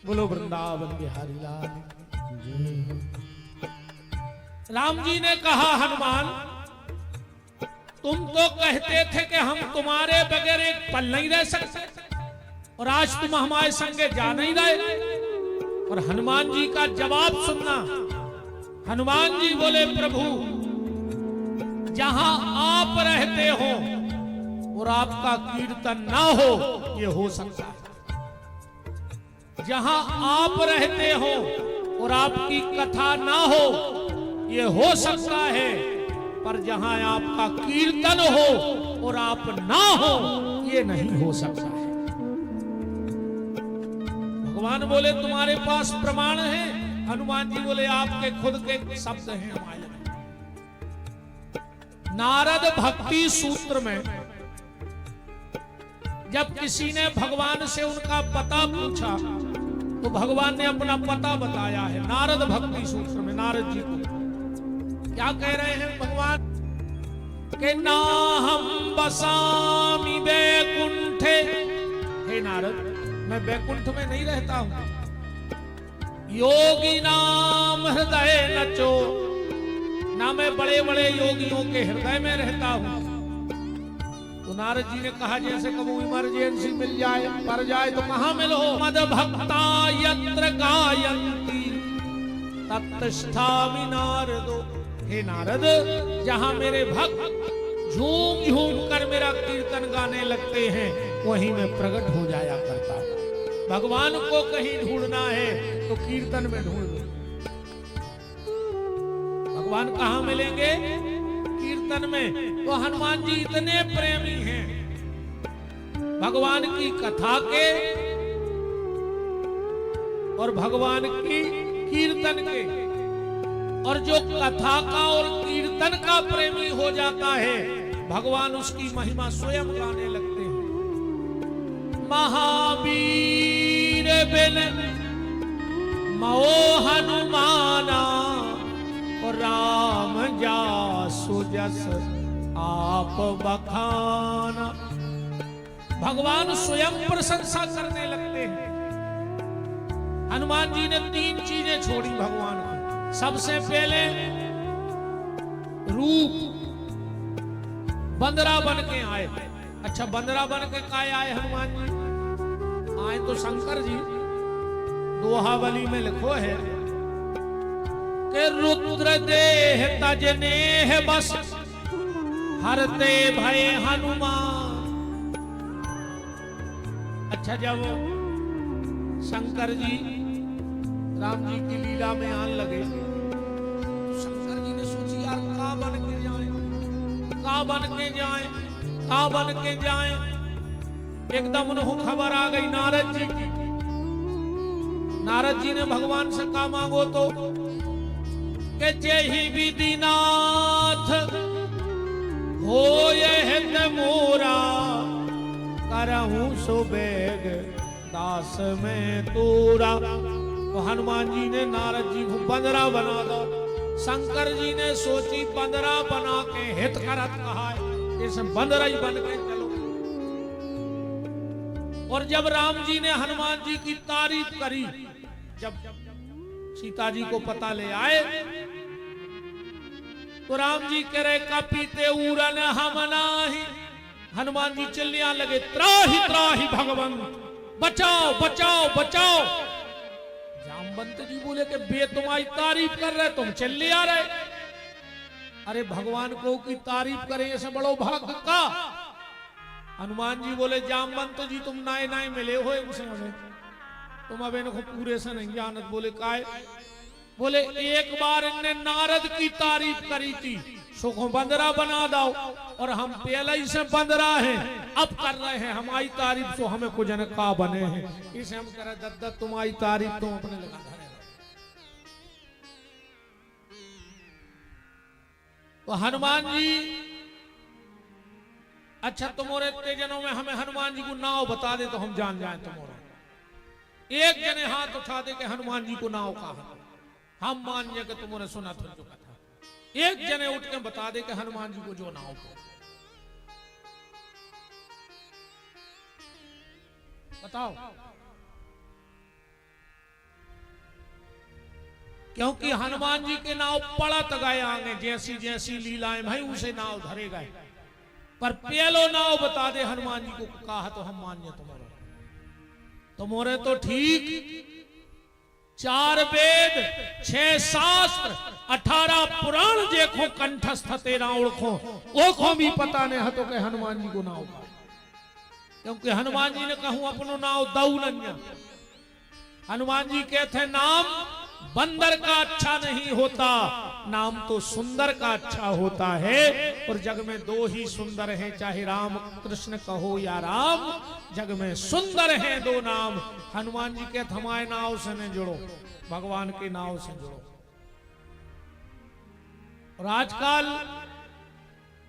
बोलो वृंदावन बिहारी लाल जी। राम जी ने कहा, हनुमान तुम तो कहते थे कि हम तुम्हारे बगैर एक पल नहीं रह सकते, और आज तुम हमारे संगे जा नहीं रहे। और हनुमान जी का जवाब सुनना। हनुमान जी बोले, प्रभु जहां आप रहते हो और आपका कीर्तन ना हो, ये हो सकता है। जहां आप रहते हो और आपकी कथा ना हो, ये हो सकता है। पर जहां आपका कीर्तन हो और आप ना हो, ये नहीं हो सकता है। भगवान बोले, तुम्हारे पास प्रमाण है? हनुमान जी बोले, आपके खुद के शब्द हैं हमारे। नारद भक्ति सूत्र में जब किसी ने भगवान से उनका पता पूछा, तो भगवान ने अपना पता बताया है। नारद भक्ति सूत्र में नारद जी को क्या कह रहे हैं भगवान के, ना हम बसामि बैकुंठे। हे नारद, मैं बैकुंठ में नहीं रहता हूं। योगी नाम हृदय नचो, ना मैं बड़े बड़े योगियों के हृदय में रहता हूं। तो नारद जी ने कहा, जैसे कभी इमरजेंसी मिल जाए, पर जाए तो कहां मिलो? मद भक्ता यत्र गायन्ति तत्तिष्ठामि नारदो। हे नारद, जहां मेरे भक्त झूम झूम कर मेरा कीर्तन गाने लगते हैं, वहीं मैं प्रकट हो जाया करता हूं। भगवान को कहीं ढूंढना है तो कीर्तन में ढूंढ लो। भगवान कहां मिलेंगे? कीर्तन में। तो हनुमान जी इतने प्रेमी हैं भगवान की कथा के और भगवान की कीर्तन के। और जो कथा का और कीर्तन का प्रेमी हो जाता है, भगवान उसकी महिमा स्वयं गाने लगते हैं। महावीर बिन मो हनुमाना, और राम जासु जस आप बखाना। भगवान स्वयं प्रशंसा करने लगते हैं। हनुमान जी ने 3 चीजें छोड़ी भगवान को। सबसे पहले रूप, बंदरा बन के आए। अच्छा, बंदरा बन के काय आए हनुमान जी? आए तो शंकर जी। दोहावली में लिखो है कि रुद्र देह तजने है बस, हरते भय हनुमान। अच्छा, जब शंकर जी राम जी की लीला में आने लगे, तो शंकर जी ने सोची, यार का बन के जाए, का बन के जाए, का बन के जाए। एकदम उन्हें खबर आ गई नारद जी की। नारद जी ने भगवान से कहा, मांगो तो कि जेहि विधिनाथ हो हित मोरा, करहूं सुबेग दास में तोरा। तो हनुमान जी ने नारद जी को बंदरा बना दो। शंकर जी ने सोची, बंदरा बना के हित करत कहा है, इसे बंदरा ही बन के चलो। और जब राम जी ने हनुमान जी की तारीफ करी, जब सीता जी को पता ले आए, तो राम जी कह रहे, कपीते उड़न हम नाही। हनुमान जी चिल्लियां लगे, त्राहि त्राहि भगवंत, बचाओ बचाओ बचाओ। जामवंत जी बोले कि बे तुम्हारी तारीफ कर रहे, तुम चिल्ले आ रहे। अरे भगवान को की तारीफ करें, ऐसे बड़ो भाग्य का। हनुमान जी बोले, जामवंत जी तुम नाए नाए मिले हो इनसे, हमें तुम अब इनको पूरे से नहीं जानत। बोले काय? बोले एक बार इनने नारद की तारीफ करी थी, सुख बंदरा बना दो, और हम पहले ही से बंदरा हैं, अब कर रहे हैं हमारी तारीफ, तो हमें कुछ न का बने हैं। इसे हम कह रहे, दद्दा तुम्हारी तारीफ तुम अपने लगा धरे। तो हनुमान जी, अच्छा तुम्हारे इतने जनों में हमें हनुमान जी को नाव बता दे तो हम जान जाए तुम्हारा। एक जने हाथ उठा दे के हनुमान जी को नाव कहा, हम मान जाए कि तुमने सुना था जो कथा। एक जने उठ के बता दे कि हनुमान जी को जो नाव को। बताओ। क्योंकि हनुमान जी के नाव पड़त गए आगे, जैसी जैसी लीलाएं भाई उसे नाव धरे गए। पर पहलो नाव बता दे हनुमान जी को कहा तो हम मान्य तुम्हारे तो ठीक 4 वेद 6 शास्त्र 18 पुराण देखो कंठस्थ तेरा ओळखो ओखो भी पता नहीं हतो के हनुमान जी को नाव का। क्योंकि हनुमान जी ने कहूं अपनो नाव दऊ नन्या। हनुमान जी कहते नाम बंदर का अच्छा नहीं होता, नाम तो सुंदर का अच्छा होता है। और जग में 2 ही सुंदर हैं, चाहे राम कृष्ण कहो या राम, जग में सुंदर हैं 2 नाम। हनुमान जी के हमारे नाव से न जुड़ो, भगवान के नाव से जुड़ो। और आजकल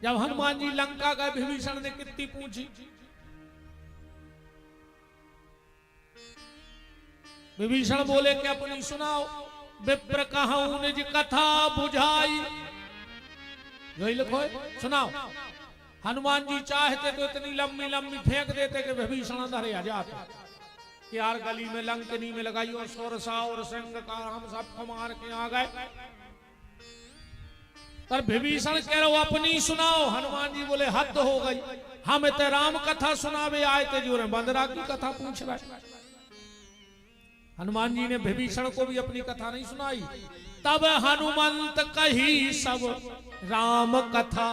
जब हनुमान जी लंका का विभीषण ने कितनी पूछी, विभीषण बोले कि अपनी सुनाओ। विप्र कहूं निज कथा बुझाई, यही लिखो है सुनाओ। हनुमान जी चाहते तो इतनी लंबी लंबी फेंक देते कि विभीषण अंदर आ जाता कि यार गली में लंकनी में लगाई और सोरसा और संग का हम सबको मार के आ गए। पर विभीषण कह रहे हो अपनी सुनाओ। हनुमान जी बोले हद हो गई, हम इतने राम कथा सुनावे आए थे जो बंदरा की कथा पूछ रहे। हनुमान जी ने विभीषण को भी अपनी कथा नहीं सुनाई। तब हनुमंत कही सब राम कथा।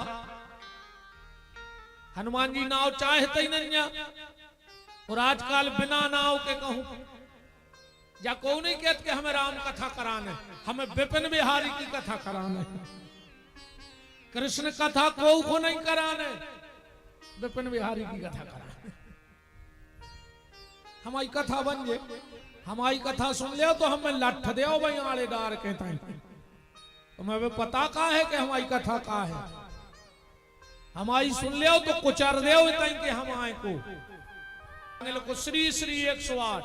हनुमान जी नाव चाहते ही नहीं। और आजकल बिना नाव के कहूं या को नहीं कहते कि हमें राम कथा कराने, हमें विपिन बिहारी की कथा कराने, कृष्ण कथा को नहीं कराने, विपिन बिहारी की कथा कराने। हमारी कथा बन जाए, हमारी कथा सुन लियो तो हमें लठ दे भाई आड़े डार के ताई। तुम्हें पता का है कि हमारी कथा का है, हमारी सुन लियो तो कुचर दे ताई कि हम आए को श्री श्री 108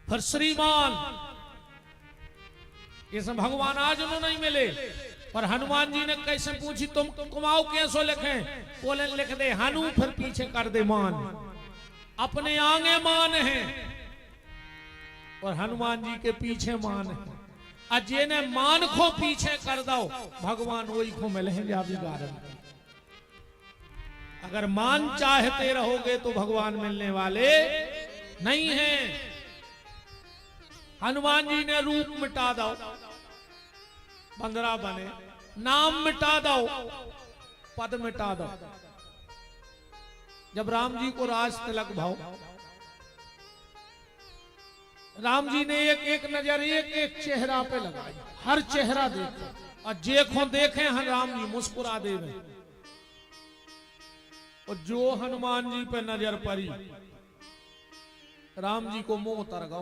फिर श्रीमान। ये सब भगवान आज उन्होंने नहीं मिले। पर हनुमान जी ने कैसे पूछी तुम कुमाओ कैसो लिखे, बोले लिख दे हनु फिर पीछे कर दे मान। अपने आगे मान है और हनुमान जी के पीछे मान है। अजय ने मान को पीछे कर दो भगवान वही को मिलेंगे आप बिगाड़। अगर मान चाहते रहोगे तो भगवान मिलने वाले नहीं हैं। हनुमान जी ने रूप मिटा दो, बंदरा बने, नाम मिटा दो, पद मिटा दो। जब राम जी को राज तिलक भाव, राम जी ने एक एक नजर एक एक चेहरा पे लगाई, हर चेहरा देखो और जेखो देखे हम राम जी मुस्कुरा देवे। और जो हनुमान जी पे नजर पड़ी राम जी को मुंह उतर गो।